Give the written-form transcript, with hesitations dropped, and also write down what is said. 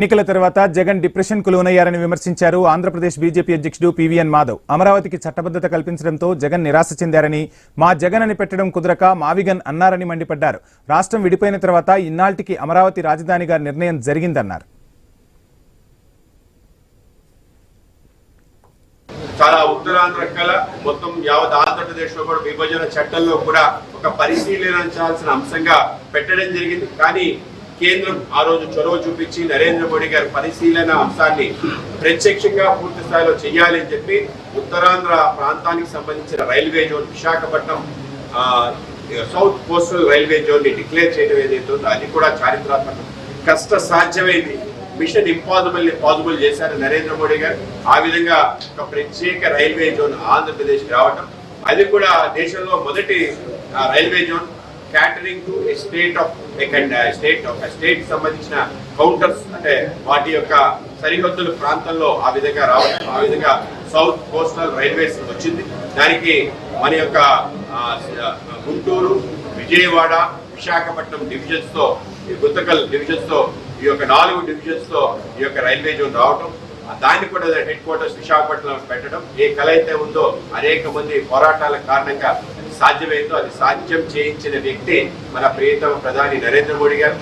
ఎన్నికల తర్వాత జగన్ డిప్రెషన్ కు లోనయ్యారని విమర్శించారు ఆంధ్రప్రదేశ్ బీజేపీ అధ్యక్షుడు పీవీఎన్ మాధవ్. అమరావతికి చట్టబద్ధత కల్పించడంతో జగన్ నిరాశ చెందారని, మా జగన్ అని పెట్టడం కుదరక మావిగన్ అన్నారని మండిపడ్డారు. రాష్ట్రం విడిపోయిన తర్వాత ఇన్నాళ్టికి అమరావతి రాజధానిగా నిర్ణయం జరిగిందన్నారు. చాలా ఉత్తరాంధ్ర కళ మొత్తం యావత్ ఆంధ్రప్రదేశ్ లో కూడా విభజన చట్టంలో కూడా ఒక పరిశీలించాల్సిన అంశంగా పెట్టడం జరిగింది. కానీ కేంద్రం ఆ రోజు చొరవ చూపించి నరేంద్ర మోడీ గారి పరిశీలన అంశాన్ని ప్రత్యక్షంగా పూర్తి స్థాయిలో చేయాలి అని చెప్పి ఉత్తరాంధ్ర ప్రాంతానికి సంబంధించిన railway zone Visakhapatnam south coastal railway zone ని డిక్లేర్ చేయడం ఏదైతే ఉందో అది కూడా చారిత్రాత్మకం, కష్ట సాధ్యమైంది, మిషన్ ఇంపాసిబుల్ ని పాసిబుల్ చేశారు నరేంద్ర మోడీ గారు. ఆ విధంగా ఒక ప్రత్యేక రైల్వే జోన్ ఆంధ్రప్రదేశ్ రావటం, అది కూడా దేశంలో మొదటి railway zone catering to state సంబంధించిన కౌంటర్స్, అంటే వాటి యొక్క సరిహద్దుల ప్రాంతంలో ఆ విధంగా రావడం, ఆ విధంగా సౌత్ కోస్టల్ రైల్వేస్ వచ్చింది. దానికి మన యొక్క గుంటూరు, విజయవాడ, విశాఖపట్నం డివిజన్స్ తో, గుంతకల్ డివిజన్స్ తో, ఈ యొక్క 4 డివిజన్స్ తో ఈ యొక్క రైల్వే జోన్ రావడం, దాన్ని కూడా హెడ్ క్వార్టర్స్ విశాఖపట్నం పెట్టడం, ఏ కళ అయితే ఉందో అనేక మంది పోరాటాల కారణంగా సాధ్యమైందో అది సాధ్యం చేయించిన వ్యక్తి మన ప్రియతమ ప్రధాని నరేంద్ర మోడీ గారు.